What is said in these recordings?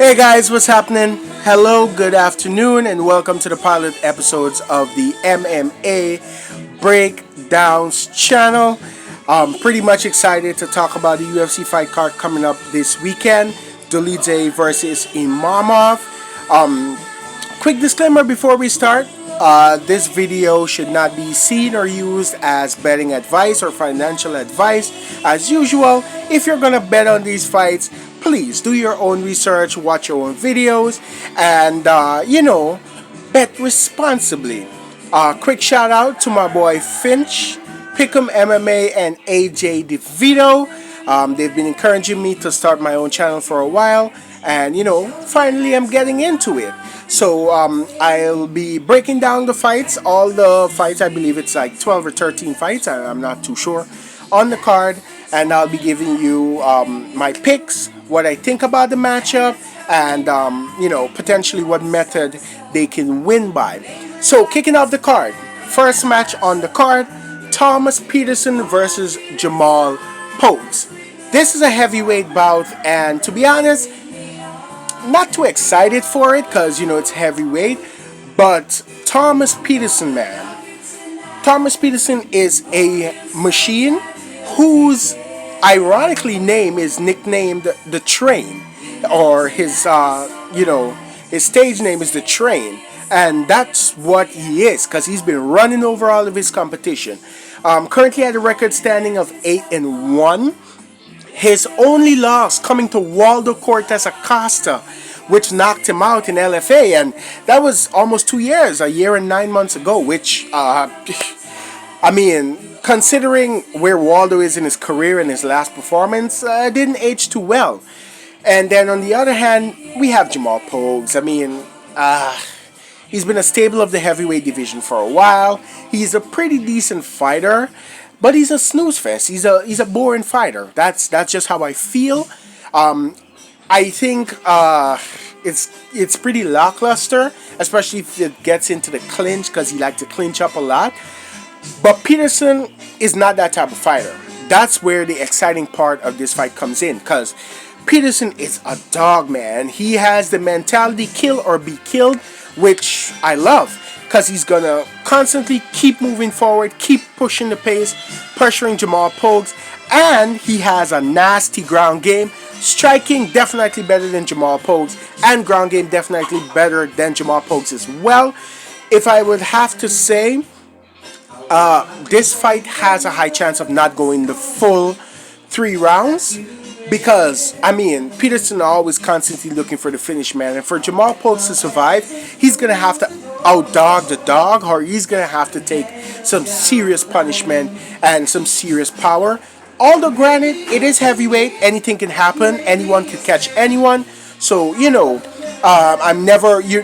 Hey guys, what's happening? Hello, good afternoon, and welcome to the pilot episodes of the MMA Breakdowns channel. I'm pretty much excited to talk about the UFC fight card coming up this weekend. Dolidze versus Imavov. Quick disclaimer before we start. This video should not be seen or used as betting advice or financial advice. As usual, if you're gonna bet on these fights, please do your own research, watch your own videos, and bet responsibly. Quick shout out to my boy Finch, Pick'em MMA, and AJ DeVito. They've been encouraging me to start my own channel for a while, and finally I'm getting into it. So I'll be breaking down the fights, all the fights. I believe it's like 12 or 13 fights, I'm not too sure, on the card, and I'll be giving you my picks, what I think about the matchup, and potentially what method they can win by. So kicking off the card, first match on the card, Thomas Peterson versus Jamal Pogues. This is a heavyweight bout, and to be honest, not too excited for it because it's heavyweight. But Thomas Peterson, man, Thomas Peterson is a machine whose ironically name is nicknamed the Train, or his stage name is the Train, and that's what he is because he's been running over all of his competition. Currently at a record standing of 8-1. His only loss coming to Waldo Cortez Acosta, which knocked him out in LFA, and that was almost 2 years, a year and 9 months ago, which considering where Waldo is in his career and his last performance, didn't age too well. And then on the other hand, we have Jamal Pogues. He's been a staple of the heavyweight division for a while. He's a pretty decent fighter, but he's a snooze fest. He's a boring fighter. That's just how I feel. I think it's pretty lackluster, especially if it gets into the clinch, because he likes to clinch up a lot. But Peterson is not that type of fighter. That's where the exciting part of this fight comes in, because Peterson is a dog, man. He has the mentality kill or be killed, which I love, because he's gonna constantly keep moving forward, keep pushing the pace, pressuring Jamal Pogues, and he has a nasty ground game. Striking definitely better than Jamal Pogues, and ground game definitely better than Jamal Pogues as well. If I would have to say, this fight has a high chance of not going the full 3 rounds, because Peterson always constantly looking for the finish, man, and for Jamal Pogues to survive, he's gonna have to outdog the dog, or he's gonna have to take some serious punishment and some serious power. Although granted, it is heavyweight, anything can happen, anyone can catch anyone. So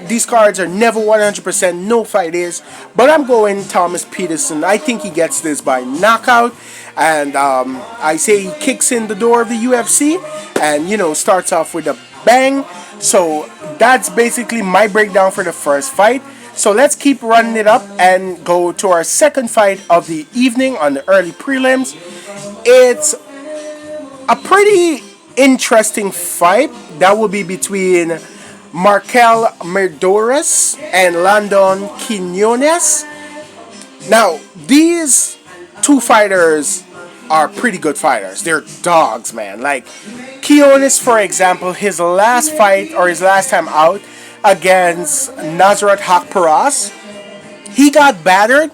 these cards are never 100%, no fight is, but I'm going Thomas Peterson. I think he gets this by knockout, and I say he kicks in the door of the UFC and starts off with a bang. So that's basically my breakdown for the first fight. So let's keep running it up and go to our second fight of the evening on the early prelims. It's a pretty interesting fight that will be between Markel Medeiros and Landon Quinones. Now, these two fighters are pretty good fighters. They're dogs, man. Like Quinones, for example, his last fight, or his last time out, against Nasrat Haqparast, he got battered,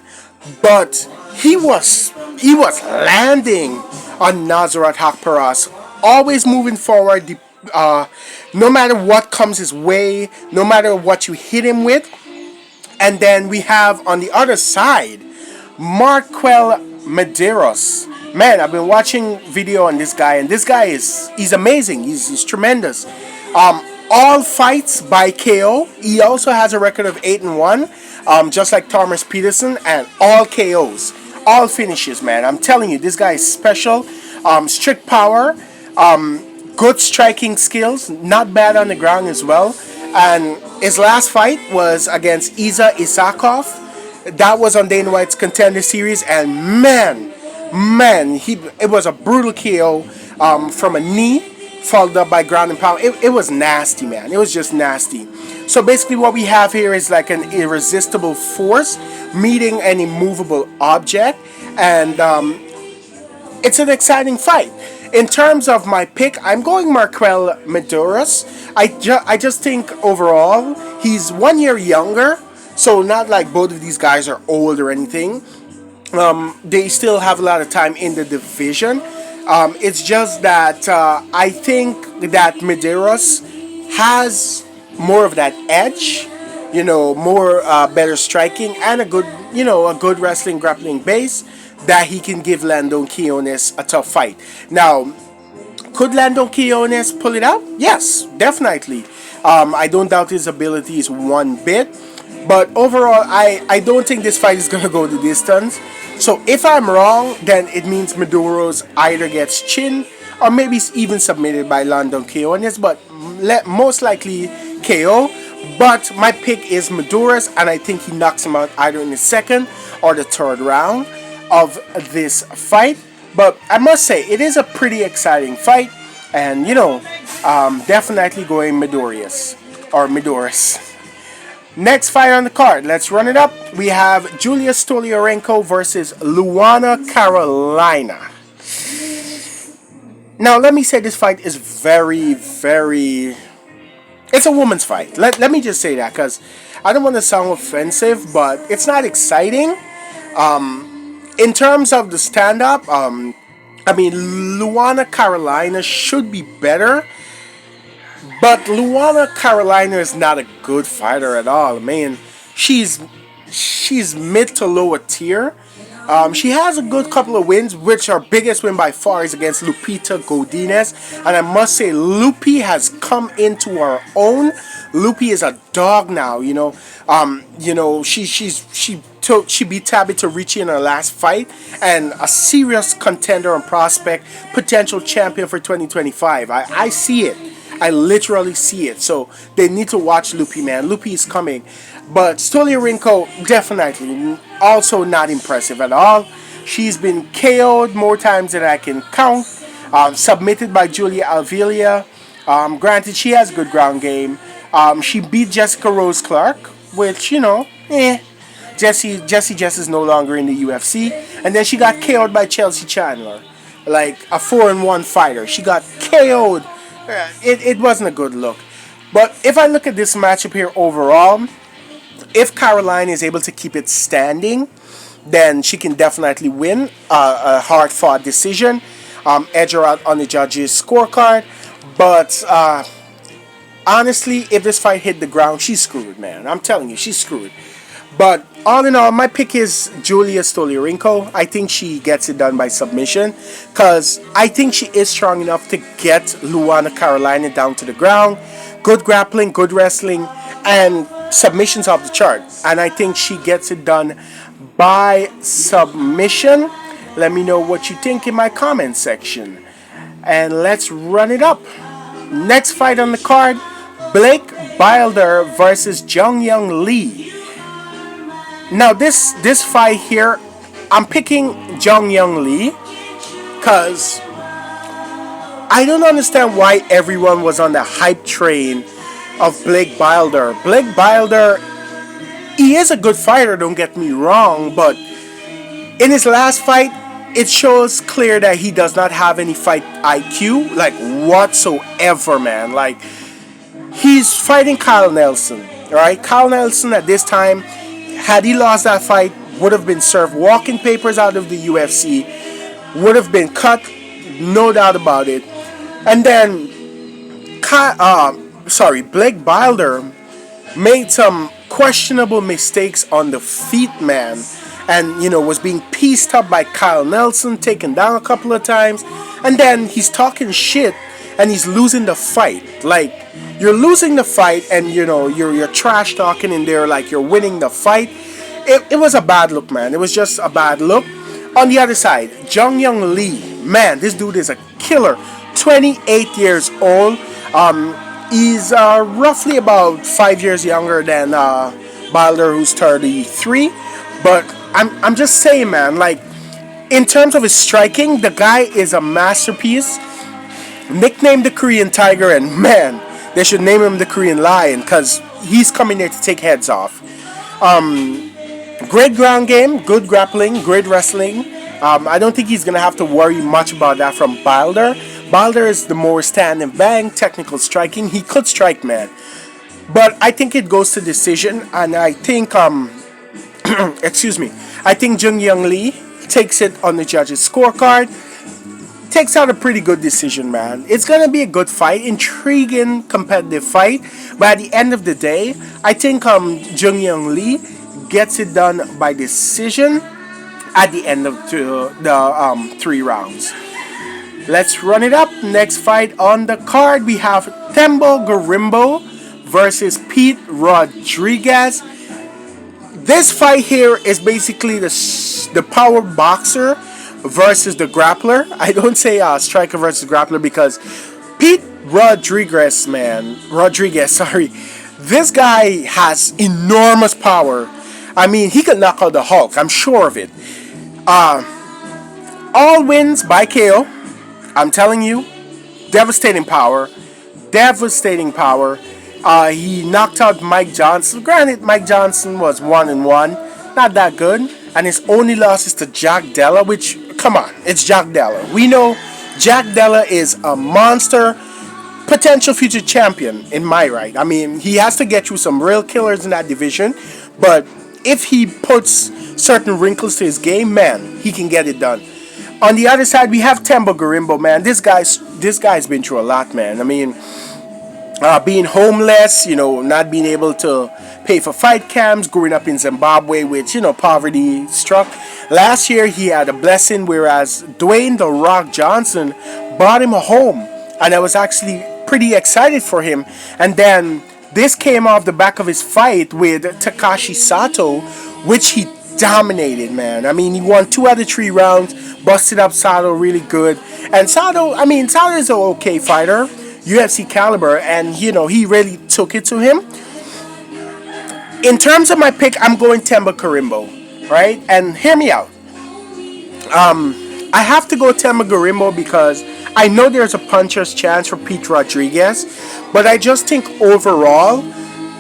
but he was landing on Nasrat Haqparast, always moving forward, no matter what comes his way, no matter what you hit him with. And then we have on the other side Markel Medeiros. Man, I've been watching video on this guy, and this guy he's amazing. He's tremendous. All fights by KO. He also has a record of 8-1, just like Thomas Peterson, and all KOs, all finishes, man. I'm telling you, this guy is special. Strict power, good striking skills, not bad on the ground as well. And his last fight was against Isa Isakov. That was on Dana White's Contender Series, and man, it was a brutal KO from a knee followed up by ground and pound. It was nasty, man. It was just nasty. So basically what we have here is like an irresistible force meeting an immovable object, and it's an exciting fight. In terms of my pick, I'm going Marquel Medeiros. I just think overall he's 1 year younger, so not like both of these guys are old or anything. They still have a lot of time in the division. It's just that I think that Medeiros has more of that edge, more better striking and a good wrestling grappling base that he can give Landon Quiones a tough fight. Now, could Landon Quiones pull it out? Yes, definitely. I don't doubt his abilities one bit. But overall, I don't think this fight is going to go the distance. So if I'm wrong, then it means Medeiros either gets chin or maybe even submitted by Landon Quiones, but most likely KO. But my pick is Medeiros, and I think he knocks him out either in the second or the third round of this fight. But I must say, it is a pretty exciting fight, and definitely going Medeiros or Medeiros. Next fight on the card, let's run it up. We have Julia Stolyarenko versus Luana Carolina. Now, let me say this fight is very, very... It's a woman's fight. Let me just say that, because I don't want to sound offensive, but it's not exciting. In terms of the stand-up, Luana Carolina should be better. But Luana Carolina is not a good fighter at all. Man, she's mid to lower tier. She has a good couple of wins, which her biggest win by far is against Lupita Godinez. And I must say, Lupi has come into her own. Lupi is a dog now, she beat Tabitha Ricci in her last fight, and a serious contender and prospect, potential champion for 2025. I see it. I literally see it. So they need to watch Lupi, man. Lupi is coming. But Stolyarenko, definitely also not impressive at all. She's been KO'd more times than I can count. Submitted by Julia Avila. Granted, she has good ground game. She beat Jessica Rose Clark, which, Jessie is no longer in the UFC. And then she got KO'd by Chelsea Chandler. Like a 4-1 fighter. She got KO'd. It wasn't a good look. But if I look at this matchup here overall, if Caroline is able to keep it standing, then she can definitely win a hard-fought decision, edge her out on the judges' scorecard. But honestly, if this fight hit the ground, she's screwed, man. I'm telling you, she's screwed. But all in all, my pick is Julia Stolyarenko. I think she gets it done by submission, because I think she is strong enough to get Luana Carolina down to the ground. Good grappling, good wrestling, and submissions off the chart. And I think she gets it done by submission. Let me know what you think in my comment section. And let's run it up. Next fight on the card, Blake Bilder versus Jung Young Lee. Now this fight here, I'm picking Jung Young Lee because I don't understand why everyone was on the hype train of Blake Bilder. Blake Bilder, he is a good fighter, don't get me wrong, but in his last fight, it shows clear that he does not have any fight IQ, like whatsoever, man. Like, he's fighting Kyle Nelson, right? Kyle Nelson at this time, had he lost that fight, would have been served walking papers out of the UFC, would have been cut, no doubt about it. And then, Blake Bilder made some questionable mistakes on the feet, man. And, was being pieced up by Kyle Nelson, taken down a couple of times. And then he's talking shit and he's losing the fight. Like, you're losing the fight and, you're trash talking in there like you're winning the fight. It was a bad look, man. It was just a bad look. On the other side, Jung Young Lee, man, this dude is a killer. 28 years old. He's roughly about 5 years younger than Bilder, who's 33. But I'm just saying, man, like, in terms of his striking, the guy is a masterpiece. Nicknamed the Korean Tiger, and man, they should name him the Korean Lion because he's coming there to take heads off. Great ground game, good grappling, great wrestling. I don't think he's gonna have to worry much about that from Bilder. Bilder is the more stand and bang, technical striking. He could strike, man, but I think it goes to decision, and I think excuse me, I think Jung Young Lee takes it on the judges' scorecard. Takes out a pretty good decision, man. It's gonna be a good fight, intriguing, competitive fight. But at the end of the day, I think Jung Young Lee gets it done by decision at the end of the 3 rounds. Let's run it up. Next fight on the card, we have Tembo Garimbo versus Pete Rodriguez. This fight here is basically the power boxer versus the grappler. I don't say striker versus grappler because Pete Rodriguez, sorry. This guy has enormous power. I mean, he could knock out the Hulk. I'm sure of it. All wins by KO. I'm telling you, devastating power. Devastating power. He knocked out Mike Johnson. Granted, Mike Johnson was 1-1. Not that good. And his only loss is to Jack Della, which, come on, it's Jack Della. We know Jack Della is a monster, potential future champion in my right. I mean, he has to get through some real killers in that division. But if he puts certain wrinkles to his game, man, he can get it done. On the other side, we have Tembo Garimbo, man. This guy's been through a lot, man. I mean, being homeless, not being able to pay for fight camps, growing up in Zimbabwe, which, poverty struck. Last year, he had a blessing, whereas Dwayne The Rock Johnson bought him a home. And I was actually pretty excited for him. And then this came off the back of his fight with Takashi Sato, which he dominated, man. I mean, he won 2 out of 3 rounds, busted up Sato really good. And Sato is an okay fighter, UFC caliber, and he really took it to him. In terms of my pick, I'm going Tembo Garimbo, right? And hear me out. I have to go Tembo Garimbo because I know there's a puncher's chance for Pete Rodriguez, but I just think overall,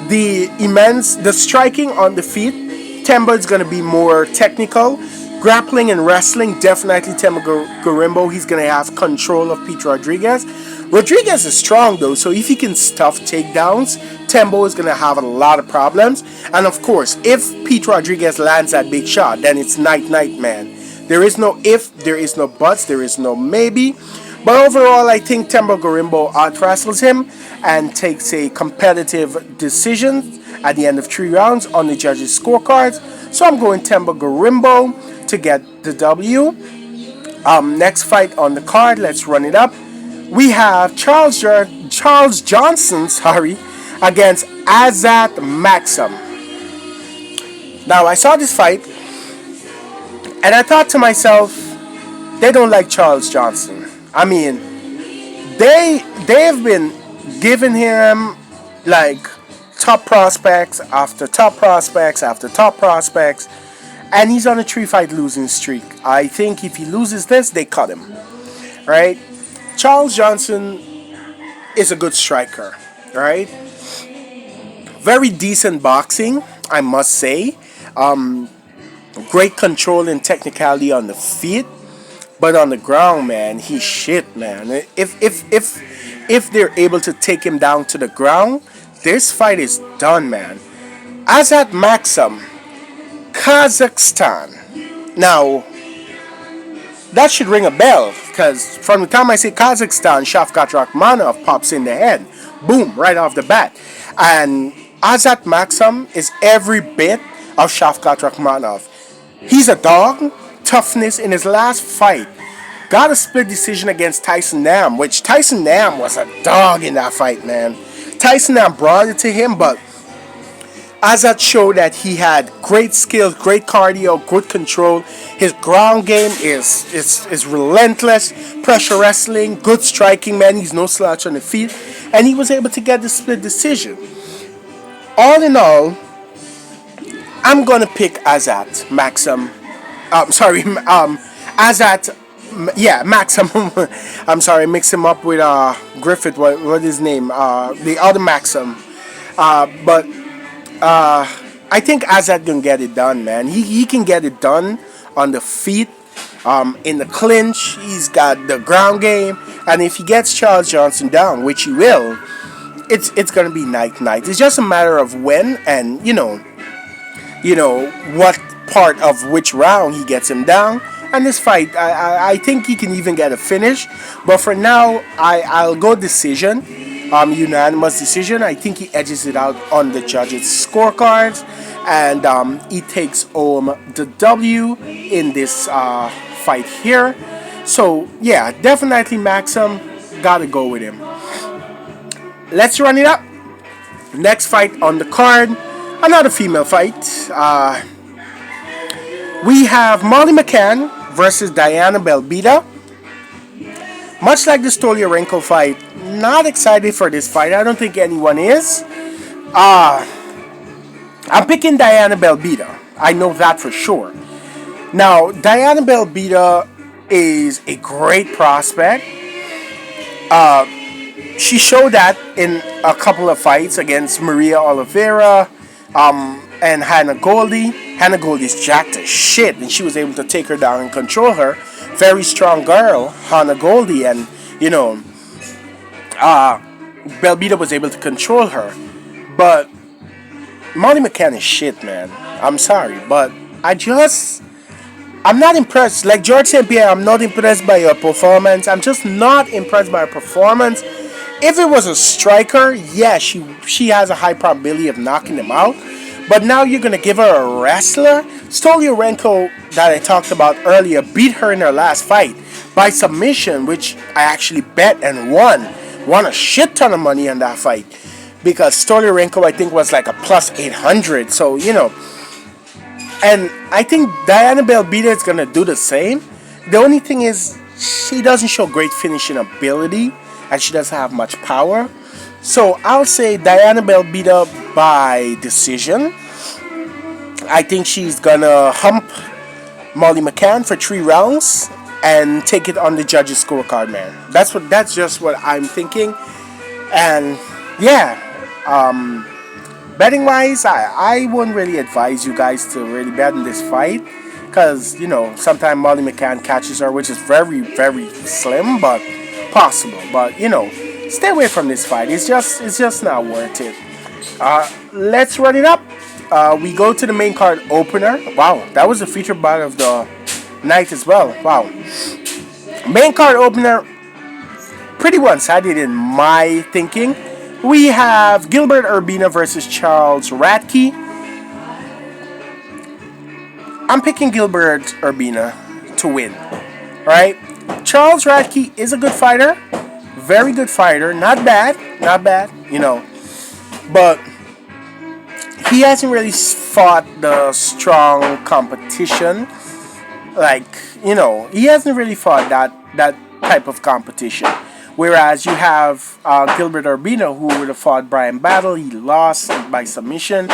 the striking on the feet, Tembo is going to be more technical. Grappling and wrestling, definitely Tembo Garimbo. He's going to have control of Pete Rodriguez. Rodriguez is strong though, so if he can stuff takedowns, Tembo is going to have a lot of problems. And of course, if Pete Rodriguez lands that big shot, then it's night, man. There is no if, there is no buts, there is no maybe. But overall, I think Tembo Garimbo out-wrestles him and takes a competitive decision at the end of 3 rounds on the judges' scorecards. So I'm going Tembo Garimbo to get the W. Next fight on the card, let's run it up. We have Charles Johnson, against Azat Maxim. Now, I saw this fight, and I thought to myself, they don't like Charles Johnson. I mean, they've been giving him like top prospects after top prospects after top prospects, and he's on a 3-fight losing streak. I think if he loses this, they cut him, right? Charles Johnson is a good striker, right? Very decent boxing, I must say. Great control and technicality on the feet, but on the ground, man, he's shit, man. If they're able to take him down to the ground, this fight is done, man. Azat Maxim, Kazakhstan. Now, that should ring a bell, because from the time I say Kazakhstan, Shavkat Rakhmonov pops in the head. Boom, right off the bat. And Azat Maxim is every bit of Shavkat Rakhmonov. He's a dog. Toughness in his last fight. Got a split decision against Tyson Nam, which Tyson Nam was a dog in that fight, man. Tyson Nam brought it to him, but Azat showed that he had great skills, great cardio, good control. His ground game is relentless. Pressure wrestling, good striking, man. He's no slouch on the feet. And he was able to get the split decision. All in all, I'm going to pick Azat Maxim. Azat Yeah, Maxim. I'm sorry, mix him up with Griffith. What his name? The other Maxim. But I think Azad can get it done, man. He can get it done on the feet, in the clinch. He's got the ground game, and if he gets Charles Johnson down, which he will, it's gonna be night. It's just a matter of when, and what part of which round he gets him down. And this fight, I think he can even get a finish. But for now, I'll go decision, unanimous decision. I think he edges it out on the judges' scorecards, and he takes home the W in this fight here. So yeah, definitely Maxim. Gotta go with him. Let's run it up. Next fight on the card, another female fight. We have Molly McCann versus Diana Belbita. Much like the Stolyarenko fight, not excited for this fight. I don't think anyone is. I'm picking Diana Belbita. I know that for sure. Now, Diana Belbita is a great prospect. She showed that in a couple of fights against Maria Oliveira and Hannah Goldie. Hannah Goldie's jacked as shit, and she was able to take her down and control her. Very strong girl, Hannah Goldie, and Belbita was able to control her. But Molly McCann is shit, man. I'm sorry, but I'm not impressed. Like George St. Pierre, I'm not impressed by her performance. I'm just not impressed by her performance. If it was a striker, yeah, she has a high probability of knocking them out. But now you're going to give her a wrestler? Stolyarenko, that I talked about earlier, beat her in her last fight by submission, which I actually bet and won. Won a shit ton of money on that fight. Because Stolyarenko, I think, was like a plus 800. So, And I think Diana Belbita is going to do the same. The only thing is, she doesn't show great finishing ability. And she doesn't have much power. So I'll say Diana Belbita by decision. I think she's gonna hump Molly McCann for 3 rounds and take it on the judges' scorecard, man. That's just what I'm thinking. And yeah, betting wise, I wouldn't really advise you guys to really bet in this fight. Because, sometimes Molly McCann catches her, which is very, very slim, but possible. But, stay away from this fight. It's just not worth it. Let's run it up. We go to the main card opener. Wow, that was the feature bout of the night as well. Wow. Main card opener, pretty one-sided in my thinking. We have Gilbert Urbina versus Charles Radke. I'm picking Gilbert Urbina to win. Right? Charles Radke is a good fighter. Very good fighter. Not bad. But he hasn't really fought the strong competition. He hasn't really fought that type of competition. Whereas you have Gilbert Urbina, who would have fought Brian Battle. He lost by submission.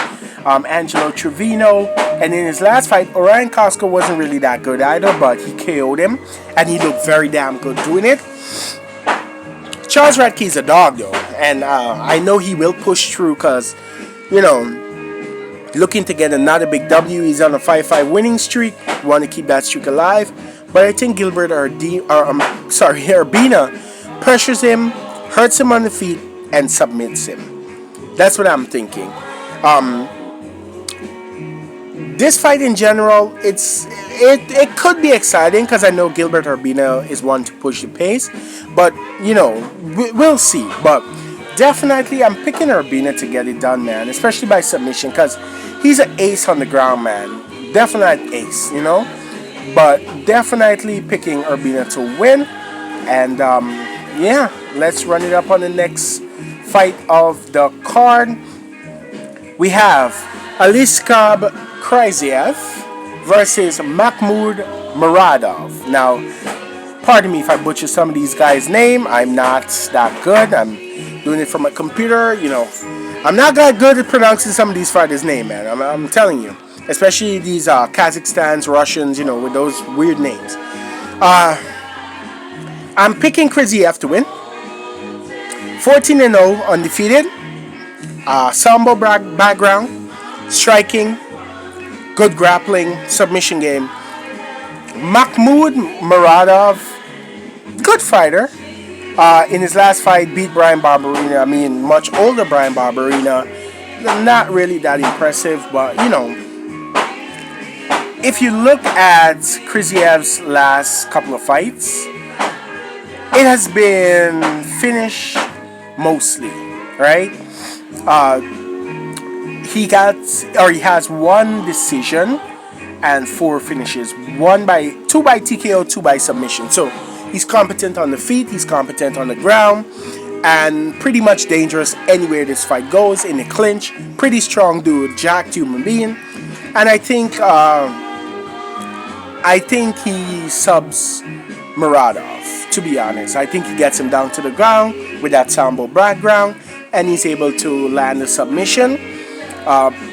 Angelo Trevino. And in his last fight, Orion Costco wasn't really that good either, but he KO'd him. And he looked very damn good doing it. Charles Radke is a dog, though. And I know he will push through because, looking to get another big W. He's on a 5-5 winning streak. Want to keep that streak alive. But I think Gilbert Urbina pressures him, hurts him on the feet, and submits him. That's what I'm thinking. This fight in general, it could be exciting because I know Gilbert Urbina is one to push the pace. But, we'll see. But definitely, I'm picking Urbina to get it done, man. Especially by submission because he's an ace on the ground, man. Definite ace, But definitely picking Urbina to win. And, let's run it up on the next fight of the card. We have Aliskab Krysiev versus Mahmoud Muradov. Now, pardon me if I butcher some of these guys' name. I'm not that good. I'm doing it from a computer. I'm not that good at pronouncing some of these fighters' names, man. I'm telling you. Especially these Kazakhstans, Russians, with those weird names. I'm picking Kriziev to win. 14-0, undefeated. Sambo background, striking, good grappling, submission game. Mahmoud Muradov, good fighter. In his last fight, beat Brian Barberina. I mean, much older Brian Barberina. Not really that impressive, but you know, if you look at Kriziev's last couple of fights, it has been finish mostly, right? He has one decision and 4 finishes. Two by TKO, 2 by submission. So he's competent on the feet, he's competent on the ground, and pretty much dangerous anywhere this fight goes. In the clinch, pretty strong dude, jacked human being, and I think he subs Muradov. To be honest, I think he gets him down to the ground with that Sambo background, and he's able to land a submission.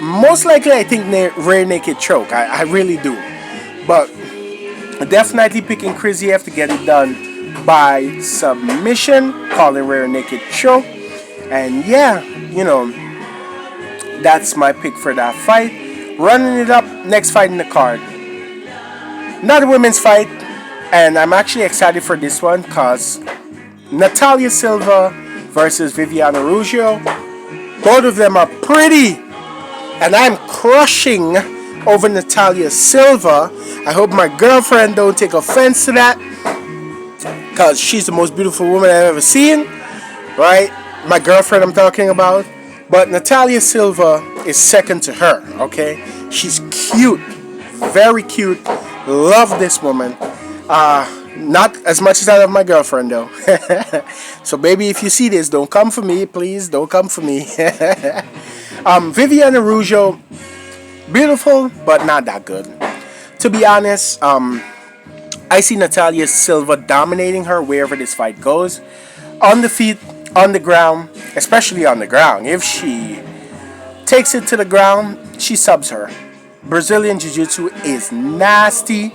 Most likely, I think rear naked choke. I really do, but definitely picking Kriziev to get it done by submission, calling rear naked choke, and yeah, you know, that's my pick for that fight. Running it up, next fight in the card, another women's fight, and I'm actually excited for this one because Natalia Silva versus Viviana Rugio. Both of them are pretty, and I'm crushing over Natalia Silva. I hope my girlfriend don't take offense to that, because she's the most beautiful woman I've ever seen, right? My girlfriend I'm talking about. But Natalia Silva is second to her, okay? She's cute, very cute. Love this woman. Not as much as I love my girlfriend, though. So, baby, if you see this, don't come for me, please. Don't come for me. Viviana Rugio, beautiful, but not that good. To be honest, I see Natalia Silva dominating her wherever this fight goes. On the feet, on the ground, especially on the ground. If she takes it to the ground, she subs her. Brazilian Jiu-Jitsu is nasty,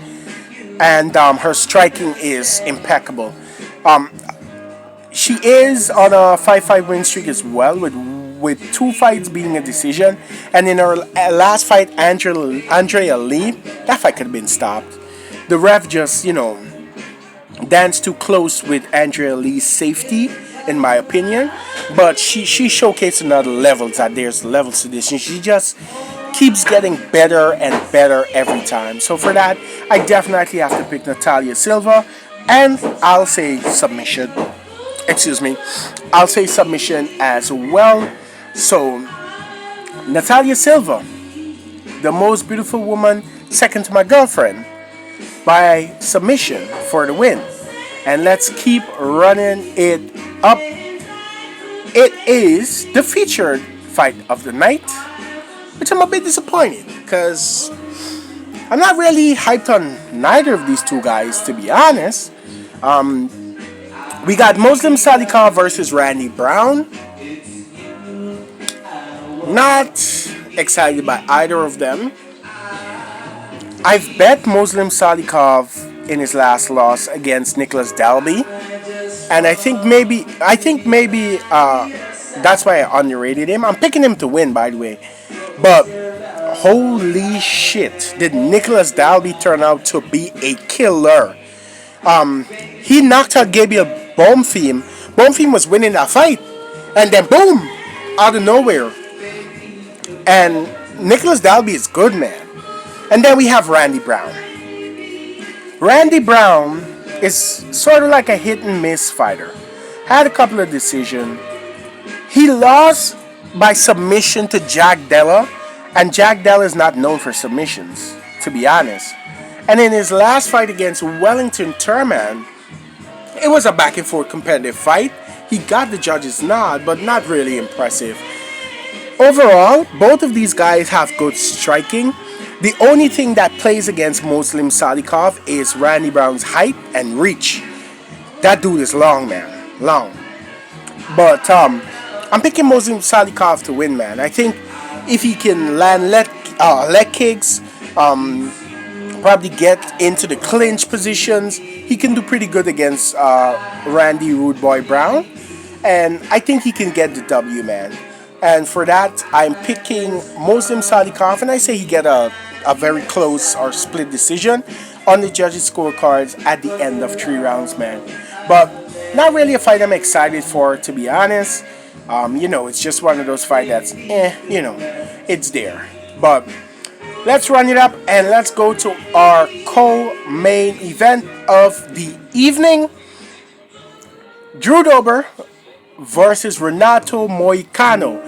and her striking is impeccable. She is on a 5-5 win streak as well, with 2 fights being a decision. And in her last fight, Andrea Lee, that fight could have been stopped. The ref just, danced too close with Andrea Lee's safety, in my opinion. But she showcased another levels, that there's levels to this, and she just keeps getting better and better every time. So for that, I definitely have to pick Natalia Silva, and I'll say submission. I'll say submission as well. So Natalia Silva, the most beautiful woman, second to my girlfriend, by submission for the win. And let's keep running it up. It is the featured fight of the night, which I'm a bit disappointed because I'm not really hyped on neither of these two guys, to be honest. We got Muslim Salikov versus Randy Brown. Not excited by either of them. I've bet Muslim Salikov in his last loss against Nicholas Dalby, and I think maybe that's why I underrated him. I'm picking him to win, by the way, but holy shit, did Nicholas Dalby turn out to be a killer. He knocked out Gabriel Bonfim. Bonfim was winning that fight, and then boom, out of nowhere. And Nicholas Dalby is good, man. And then we have Randy Brown. Randy Brown is sort of like a hit and miss fighter. Had a couple of decisions. He lost by submission to Jack Della, and Jack Della is not known for submissions, to be honest. And in his last fight against Wellington Turman, it was a back and forth competitive fight. He got the judge's nod, but not really impressive. Overall, both of these guys have good striking. The only thing that plays against Muslim Salikov is Randy Brown's height and reach. That dude is long, man. Long. But I'm picking Muslim Salikov to win, man. I think if he can land leg kicks, probably get into the clinch positions. He can do pretty good against Randy Rude Boy Brown, and I think he can get the W, man. And for that, I'm picking Muslim Salikov, and I say he get a very close or split decision on the judges' scorecards at the end of 3 rounds, man. But not really a fight I'm excited for, to be honest. It's just one of those fights that's, it's there. But let's run it up and let's go to our co-main event of the evening. Drew Dober versus Renato Moicano.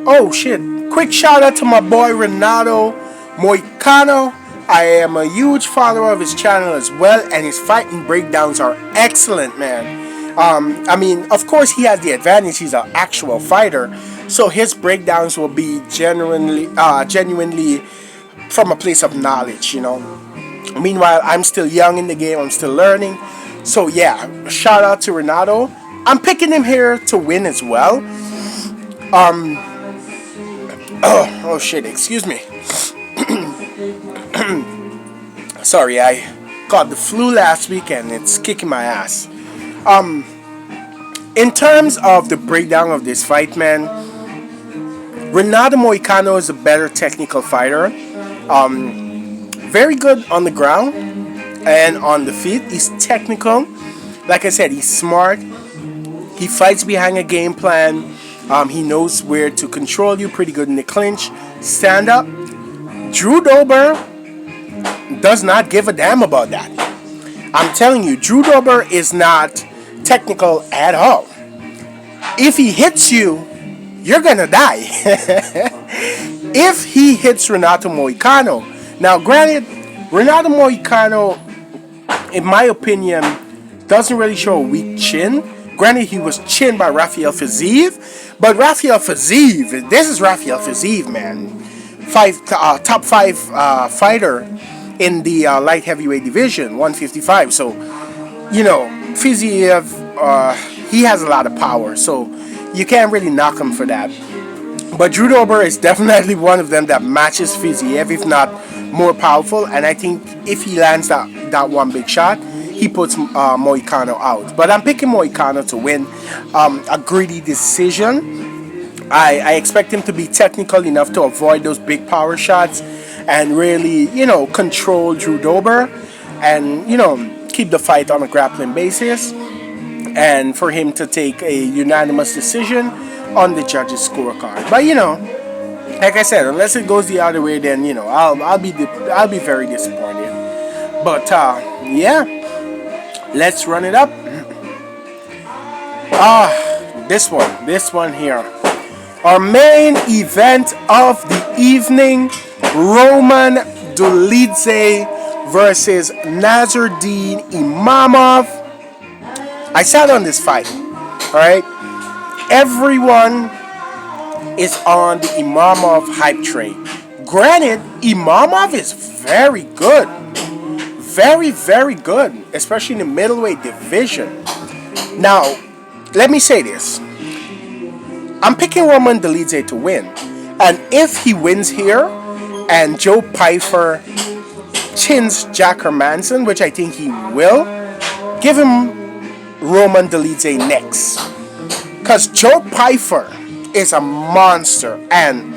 Oh shit, quick shout out to my boy Renato Moicano. I am a huge follower of his channel as well, and his fighting breakdowns are excellent, man. Of course he has the advantage, he's an actual fighter, so his breakdowns will be genuinely from a place of knowledge, Meanwhile, I'm still young in the game, I'm still learning. So yeah, shout out to Renato. I'm picking him here to win as well. Oh shit, excuse me. Sorry, I got the flu last week and it's kicking my ass. In terms of the breakdown of this fight, man, Renato Moicano is a better technical fighter. Very good on the ground and on the feet. He's technical. Like I said, he's smart. He fights behind a game plan. He knows where to control you pretty good in the clinch. Stand up. Drew Dober does not give a damn about that. I'm telling you, Drew Dober is not technical at all. If he hits you, you're gonna die. If he hits Renato Moicano. Now, granted, Renato Moicano, in my opinion, doesn't really show a weak chin. Granted, he was chinned by Rafael Fiziev, but Rafael Fiziev, this is Rafael Fiziev, man. Top 5 fighter in the light heavyweight division, 155. So, Fiziev, he has a lot of power, so you can't really knock him for that. But Drew Dober is definitely one of them that matches Fiziev, if not more powerful. And I think if he lands that one big shot, he puts Moicano out. But I'm picking Moicano to win a greedy decision. I expect him to be technical enough to avoid those big power shots and really, control Drew Dober and, keep the fight on a grappling basis. And for him to take a unanimous decision on the judges' scorecard. But, like I said, unless it goes the other way, then, I'll be very disappointed. But, yeah. Let's run it up. This one here. Our main event of the evening, Roman Dolidze versus Nasruddin Imavov. I sat on this fight, alright? Everyone is on the Imavov hype train. Granted, Imavov is very good. Very, very good, especially in the middleweight division. Now, let me say this. I'm picking Roman Dolidze to win. And if he wins here, and Joe Pyfer chins Jack Hermanson, which I think he will, give him Roman Dolidze next. Because Joe Pyfer is a monster. And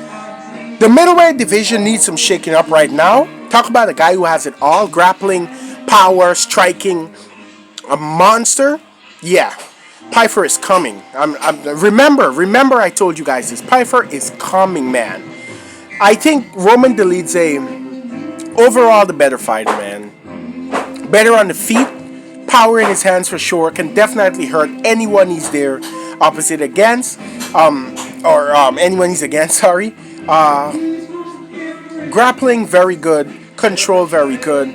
the middleweight division needs some shaking up right now. Talk about a guy who has it all. Grappling, power, striking. A monster. Yeah. Pyfer is coming. Remember I told you guys this. Pyfer is coming, man. I think Roman Dolidze, overall the better fighter, man. Better on the feet. Power in his hands for sure. Can definitely hurt anyone he's there opposite against. Anyone he's against, sorry. Grappling, very good. Control, very good.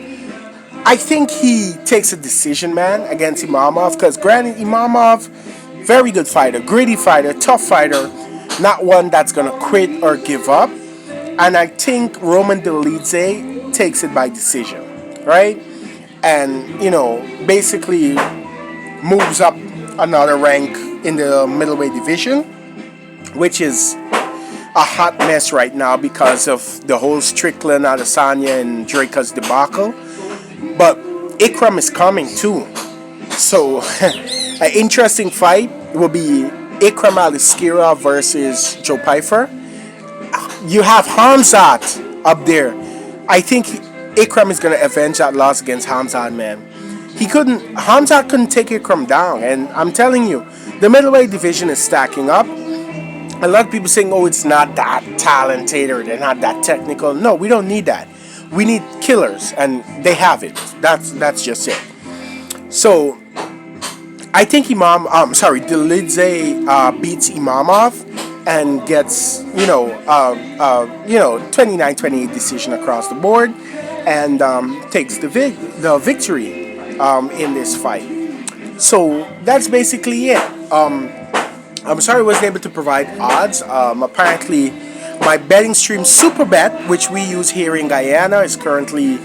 I think he takes a decision, man, against Imavov. Because granted, Imavov, very good fighter. Gritty fighter. Tough fighter. Not one that's going to quit or give up. And I think Roman Dolidze takes it by decision. Right? And, basically moves up another rank in the middleweight division. Which is a hot mess right now because of the whole Strickland, Adesanya, and Drakus debacle. But Ikram is coming too. So, an interesting fight will be Ikram Aliskira versus Joe Pyfer. You have Hamzat up there. I think Ikram is gonna avenge that loss against Hamzat, man. Hamzat couldn't take Ikram down, and I'm telling you, the middleweight division is stacking up. A lot of people saying, "Oh, it's not that talented or they're not that technical." No, we don't need that. We need killers, and they have it. That's just it. So I think Delidze beats Imamov and gets 29-28 decision across the board, and takes the victory in this fight. So that's basically it. I'm sorry I wasn't able to provide odds. Apparently, my betting stream Superbet, which we use here in Guyana, is currently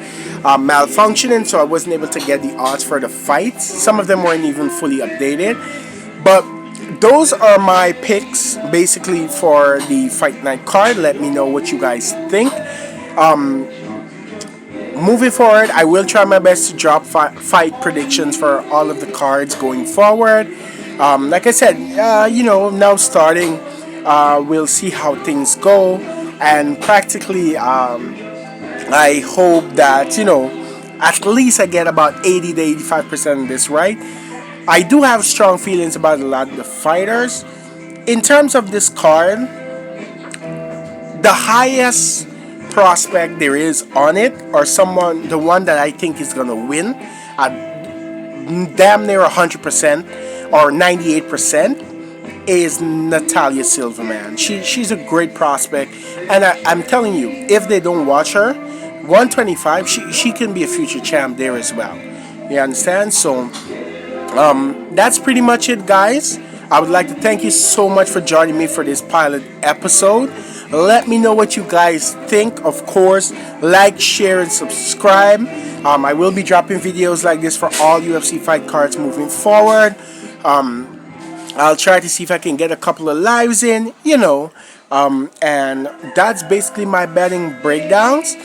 malfunctioning, so I wasn't able to get the odds for the fights. Some of them weren't even fully updated. But those are my picks, basically, for the Fight Night card. Let me know what you guys think. Moving forward, I will try my best to drop fight predictions for all of the cards going forward. Like I said, now starting, we'll see how things go, and practically, I hope that at least I get about 80 to 85% of this right. I do have strong feelings about a lot of the fighters. In terms of this card, the highest prospect there is on it, or the one that I think is gonna win at damn near 100% or 98%, is Natalia Silverman. She's a great prospect, and I'm telling you, if they don't watch her, 125, she can be a future champ there as well. You understand? So that's pretty much it, guys. I would like to thank you so much for joining me for this pilot episode. Let me know what you guys think. Of course, like, share, and subscribe. I will be dropping videos like this for all UFC fight cards moving forward. I'll try to see if I can get a couple of lives in, and that's basically my betting breakdowns.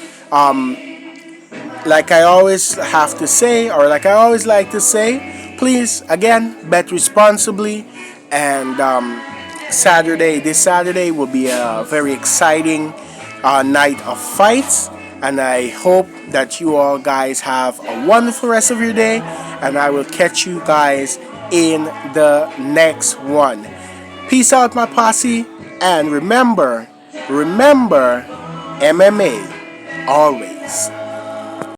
Like I always have to say, or like I always like to say, please, again, bet responsibly. And this Saturday will be a very exciting night of fights. And I hope that you all guys have a wonderful rest of your day. And I will catch you guys in the next one. Peace out, my posse. And remember, MMA always.